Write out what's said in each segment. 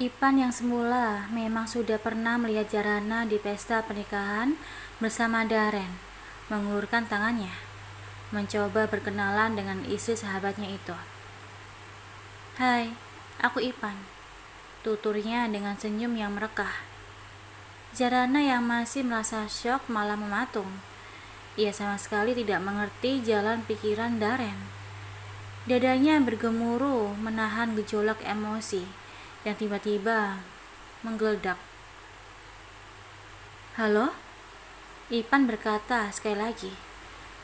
Ipan yang semula memang sudah pernah melihat Jarana di pesta pernikahan bersama Daren, mengulurkan tangannya, mencoba berkenalan dengan istri sahabatnya itu. "Hai, aku Ipan," tuturnya dengan senyum yang merekah. Jarana yang masih merasa syok malah mematung. Ia sama sekali tidak mengerti jalan pikiran Daren. Dadanya bergemuruh menahan gejolak emosi yang tiba-tiba menggeledak. "Halo?" Ipan berkata sekali lagi.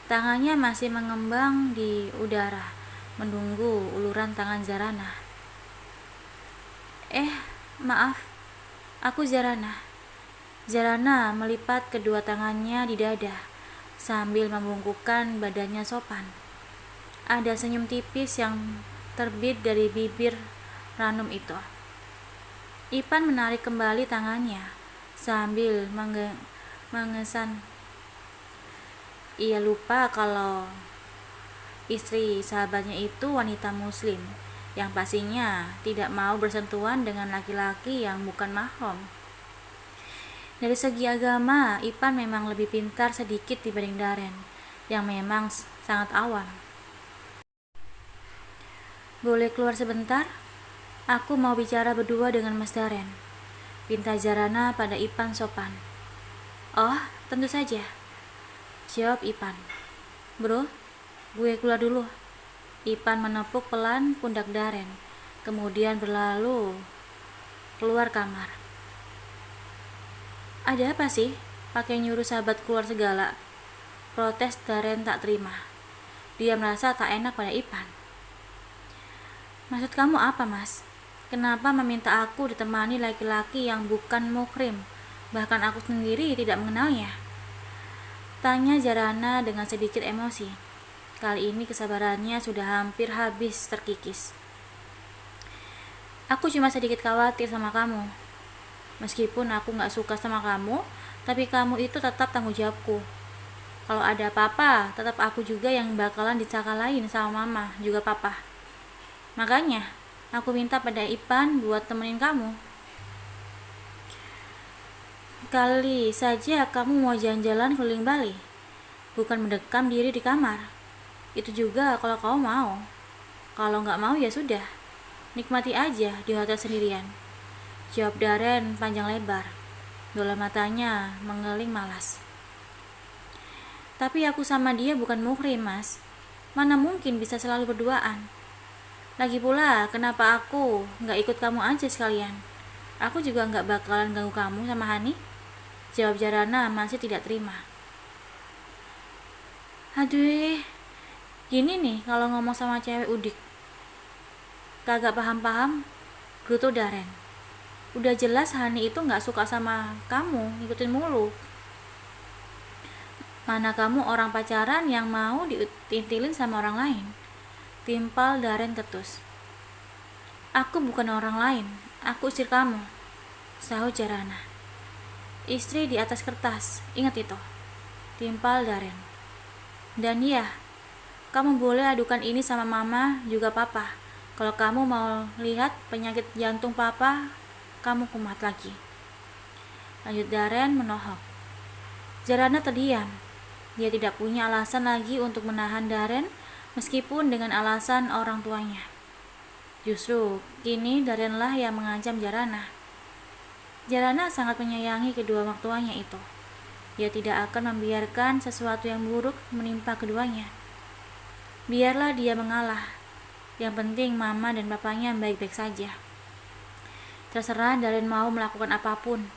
Tangannya masih mengembang di udara, menunggu uluran tangan Zarana. Maaf, aku Zarana." Zarana melipat kedua tangannya di dada, sambil membungkukkan badannya sopan. Ada senyum tipis yang terbit dari bibir ranum itu. Ipan menarik kembali tangannya, sambil mengesan. Ia lupa kalau istri sahabatnya itu wanita muslim, yang pastinya tidak mau bersentuhan dengan laki-laki yang bukan mahram. Dari segi agama, Ipan memang lebih pintar sedikit dibanding Daren, yang memang sangat awam. "Boleh keluar sebentar? Aku mau bicara berdua dengan Mas Daren," pinta Jarana pada Ipan sopan. "Oh, tentu saja," jawab Ipan. "Bro, gue keluar dulu." Ipan menepuk pelan pundak Daren, kemudian berlalu keluar kamar. "Ada apa sih? Pakai nyuruh sahabat keluar segala?" protes Daren tak terima. Dia merasa tak enak pada Ipan. "Maksud kamu apa, Mas? Kenapa meminta aku ditemani laki-laki yang bukan muhrim, bahkan aku sendiri tidak mengenalnya?" tanya Jarana dengan sedikit emosi. Kali ini kesabarannya sudah hampir habis terkikis. "Aku cuma sedikit khawatir sama kamu. Meskipun aku gak suka sama kamu, tapi kamu itu tetap tanggung jawabku. Kalau ada apa-apa, tetap aku juga yang bakalan dicakalain sama mama, juga papa. Makanya, aku minta pada Ipan buat temenin kamu. Kali saja kamu mau jalan-jalan keliling Bali, bukan mendekam diri di kamar. Itu juga kalau kamu mau. Kalau nggak mau ya sudah, nikmati aja di hotel sendirian," jawab Daren panjang lebar. Bola matanya mengeling malas. "Tapi aku sama dia bukan muhrim, Mas. Mana mungkin bisa selalu berduaan. Lagi pula, kenapa aku nggak ikut kamu aja sekalian? Aku juga nggak bakalan ganggu kamu sama Hani," jawab Jarana masih tidak terima. "Aduh, gini nih kalau ngomong sama cewek udik. Kagak paham-paham," gerutu Daren. "Udah jelas Hani itu nggak suka sama kamu, ngikutin mulu. Mana kamu orang pacaran yang mau diintilin sama orang lain?" timpal Daren ketus. "Aku bukan orang lain, aku istri kamu," sahut Jarana. "Istri di atas kertas, ingat itu," timpal Daren. "Dan ya, kamu boleh adukan ini sama mama juga papa. Kalau kamu mau lihat penyakit jantung papa, kamu kumat lagi," lanjut Daren menohok. Jarana terdiam. Dia tidak punya alasan lagi untuk menahan Daren, meskipun dengan alasan orang tuanya. Justru kini Darenlah yang mengancam Jarana. Jarana sangat menyayangi kedua mertuanya itu. Dia tidak akan membiarkan sesuatu yang buruk menimpa keduanya. Biarlah dia mengalah. Yang penting mama dan papanya baik-baik saja. Terserah Daren mau melakukan apapun.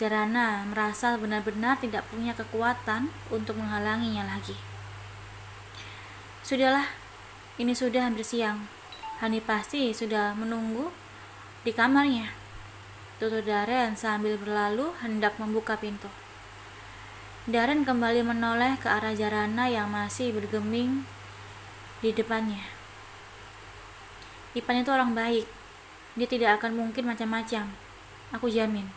Jarana merasa benar-benar tidak punya kekuatan untuk menghalanginya lagi. "Sudahlah, ini sudah hampir siang. Hani pasti sudah menunggu di kamarnya," tutur Daren sambil berlalu hendak membuka pintu. Daren kembali menoleh ke arah Jarana yang masih bergeming di depannya. "Ipan itu orang baik. Dia tidak akan mungkin macam-macam. Aku jamin,"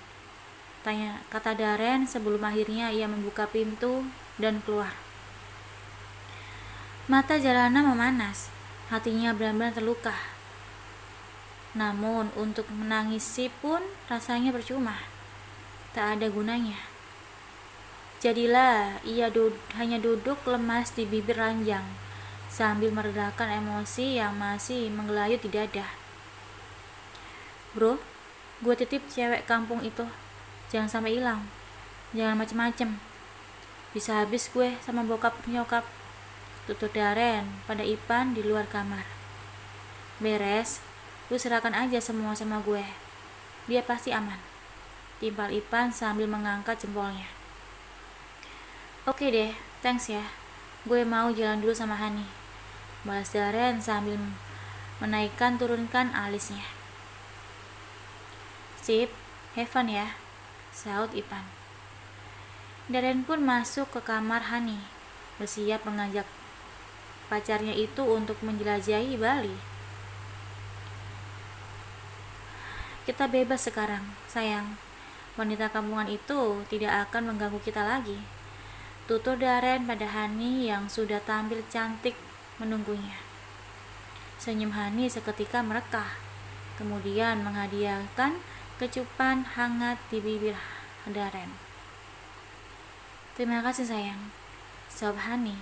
kata Daren sebelum akhirnya ia membuka pintu dan keluar. Mata Jarana memanas. Hatinya benar-benar terluka. Namun untuk menangisi pun rasanya percuma, tak ada gunanya. Jadilah ia hanya duduk lemas di bibir ranjang, sambil meredakan emosi yang masih menggelayut di dada. Bro, gue titip cewek kampung itu, jangan sampai hilang, jangan macem-macem. Bisa habis gue sama bokap nyokap, tutur Daren pada Ipan di luar kamar. Beres, lu serahkan aja semua sama gue, dia pasti aman, timpal Ipan sambil mengangkat jempolnya. Oke deh, thanks ya, gue mau jalan dulu sama Hani, balas Daren sambil menaikkan turunkan alisnya. Sip, have fun ya, saut Ipan. Daren pun masuk ke kamar Hani, bersiap mengajak pacarnya itu untuk menjelajahi Bali. Kita bebas sekarang, sayang. Wanita kampungan itu tidak akan mengganggu kita lagi, tutur Daren pada Hani yang sudah tampil cantik menunggunya. Senyum Hani seketika merekah, kemudian menghadiahkan kecupan hangat di bibir Daren. Terima kasih sayang, sob Hani,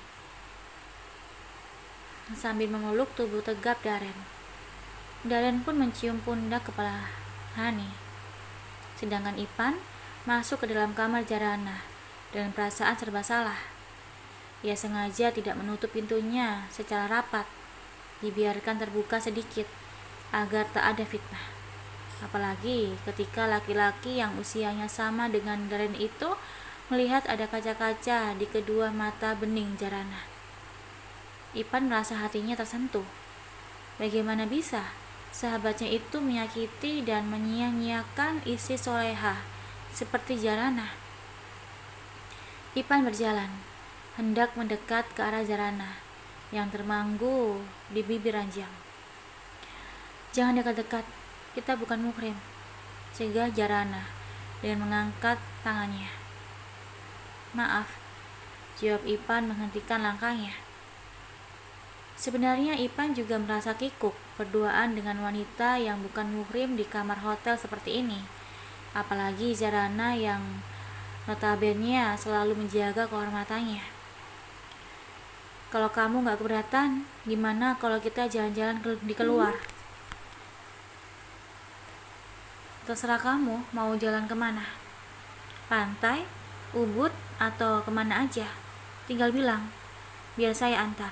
sambil memeluk tubuh tegap Daren. Daren pun mencium pundak kepala Hani. Sedangkan Ipan masuk ke dalam kamar Jarana dengan perasaan serba salah. Ia sengaja tidak menutup pintunya secara rapat, dibiarkan terbuka sedikit agar tak ada fitnah. Apalagi ketika laki-laki yang usianya sama dengan Daren itu melihat ada kaca-kaca di kedua mata bening Jarana. Ipan merasa hatinya tersentuh. Bagaimana bisa sahabatnya itu menyakiti dan menyia-nyiakan isi soleha seperti Jarana? Ipan berjalan, hendak mendekat ke arah Jarana yang termanggu di bibir ranjang. Jangan dekat-dekat, kita bukan muhrim, cegah Jarana dengan mengangkat tangannya. Maaf, jawab Ipan menghentikan langkahnya. Sebenarnya Ipan juga merasa kikuk berduaan dengan wanita yang bukan muhrim di kamar hotel seperti ini. Apalagi Jarana yang notabene selalu menjaga kehormatannya. Kalau kamu gak keberatan, gimana kalau kita jalan-jalan di keluar? Terserah kamu mau jalan kemana. Pantai, Ubud, atau kemana aja. Tinggal bilang, biar saya antar.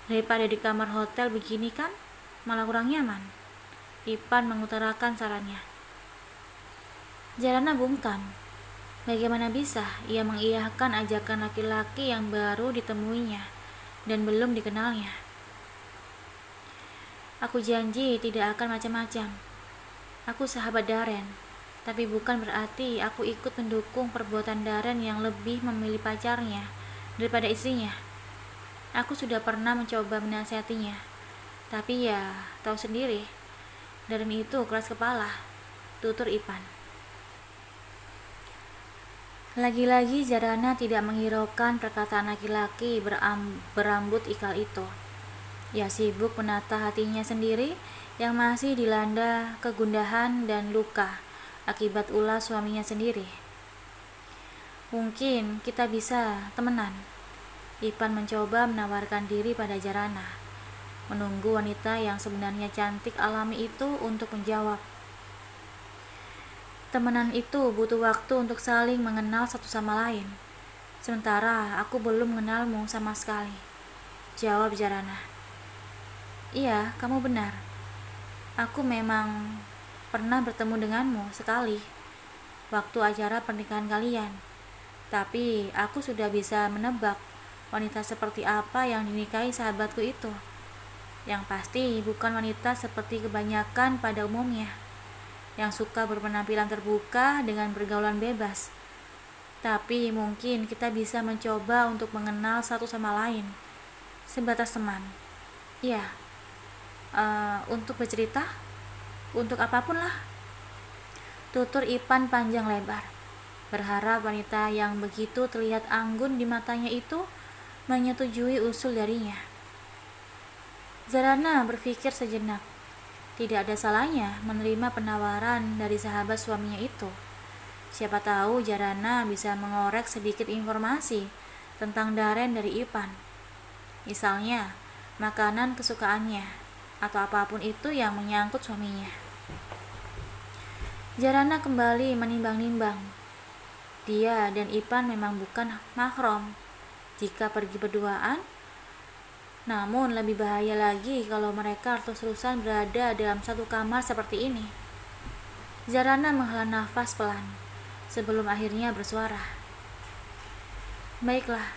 Daripada di kamar hotel begini kan, malah kurang nyaman. Ipan mengutarakan sarannya. Jarana bungkam. Bagaimana bisa ia mengiyakan ajakan laki-laki yang baru ditemuinya dan belum dikenalnya? Aku janji tidak akan macam-macam. Aku sahabat Daren, tapi bukan berarti aku ikut mendukung perbuatan Daren yang lebih memilih pacarnya daripada istrinya. Aku sudah pernah mencoba menasihatinya, tapi ya tahu sendiri, Daren itu keras kepala, tutur Ipan. Lagi-lagi Jarana tidak menghiraukan perkataan laki-laki berambut ikal itu. Ia sibuk menata hatinya sendiri yang masih dilanda kegundahan dan luka akibat ulah suaminya sendiri. Mungkin kita bisa temenan. Ipan mencoba menawarkan diri pada Jarana, menunggu wanita yang sebenarnya cantik alami itu untuk menjawab. Temenan itu butuh waktu untuk saling mengenal satu sama lain. Sementara aku belum mengenalmu sama sekali, jawab Jarana. Iya, kamu benar. Aku memang pernah bertemu denganmu sekali waktu acara pernikahan kalian. Tapi aku sudah bisa menebak wanita seperti apa yang dinikahi sahabatku itu. Yang pasti bukan wanita seperti kebanyakan pada umumnya, yang suka berpenampilan terbuka dengan pergaulan bebas. Tapi mungkin kita bisa mencoba untuk mengenal satu sama lain, sebatas teman. Ya, untuk bercerita, untuk apapun lah, tutur Ipan panjang lebar, berharap wanita yang begitu terlihat anggun di matanya itu menyetujui usul darinya. Jarana berpikir sejenak. Tidak ada salahnya menerima penawaran dari sahabat suaminya itu. Siapa tahu Jarana bisa mengorek sedikit informasi tentang Daren dari Ipan. Misalnya, makanan kesukaannya, atau apapun itu yang menyangkut suaminya. Jarana kembali menimbang-nimbang. Dia dan Ipan memang bukan mahram jika pergi berduaan, namun lebih bahaya lagi kalau mereka terus-terusan berada dalam satu kamar seperti ini. Jarana menghela nafas pelan sebelum akhirnya bersuara. Baiklah,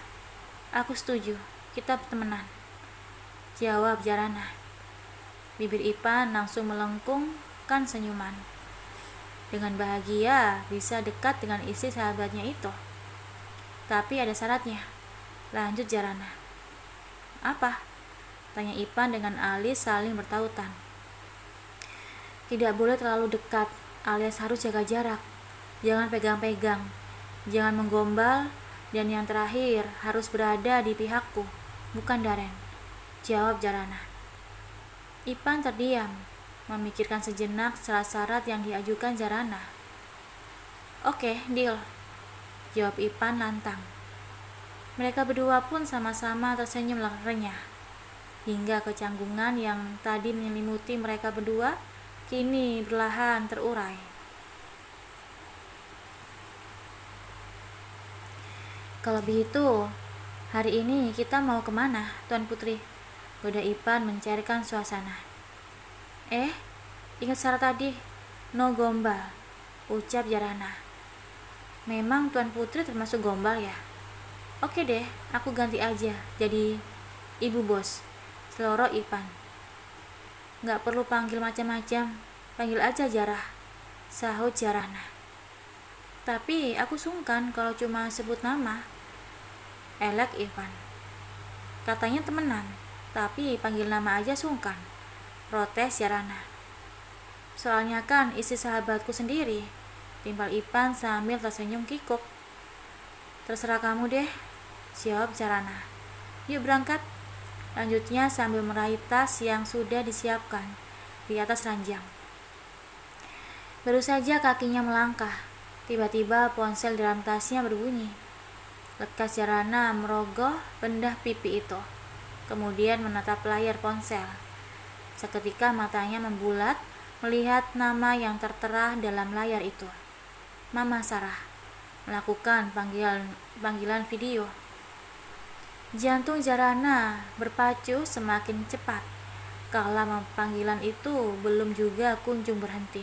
aku setuju, kita temenan, jawab Jarana. Bibir Ipan langsung melengkungkan senyuman. Dengan bahagia bisa dekat dengan istri sahabatnya itu. Tapi ada syaratnya, lanjut Jarana. Apa? Tanya Ipan dengan alis saling bertautan. Tidak boleh terlalu dekat, alias harus jaga jarak. Jangan pegang-pegang, jangan menggombal, dan yang terakhir harus berada di pihakku, bukan Daren, jawab Jarana. Ipan terdiam, memikirkan sejenak syarat-syarat yang diajukan Jarana. Oke, deal, jawab Ipan lantang. Mereka berdua pun sama-sama tersenyum renyah, hingga kecanggungan yang tadi menyelimuti mereka berdua kini perlahan terurai. Kalau begitu, hari ini kita mau kemana, Tuan Putri? Goda Ipan mencairkan suasana. Ingat syarat tadi, no gombal, ucap Jarana. Memang Tuan Putri termasuk gombal ya? Oke deh, aku ganti aja jadi ibu bos, seloroh Ipan. Gak perlu panggil macam-macam, panggil aja Jarah, sahut Jarana. Tapi aku sungkan kalau cuma sebut nama, elek Ipan. Katanya temenan, tapi panggil nama aja sungkan, protes Jarana. Soalnya kan istri sahabatku sendiri, timpal Ipan sambil tersenyum kikuk. Terserah kamu deh, jawab Jarana. Yuk berangkat, lanjutnya sambil meraih tas yang sudah disiapkan di atas ranjang. Baru saja kakinya melangkah, tiba-tiba ponsel dalam tasnya berbunyi. Lekas Jarana merogoh bendah pipi itu, kemudian menatap layar ponsel. Seketika matanya membulat melihat nama yang tertera dalam layar itu. Mama Sarah melakukan panggilan video. Jantung Jarana berpacu semakin cepat kala panggilan itu belum juga kunjung berhenti.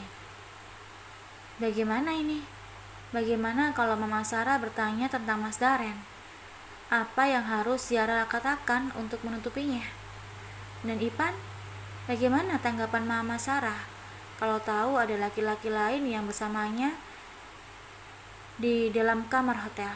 Bagaimana ini? Bagaimana kalau Mama Sarah bertanya tentang Mas Daren? Apa yang harus Zara katakan untuk menutupinya? Dan Ipan? Bagaimana tanggapan Mama Sarah kalau tahu ada laki-laki lain yang bersamanya di dalam kamar hotel?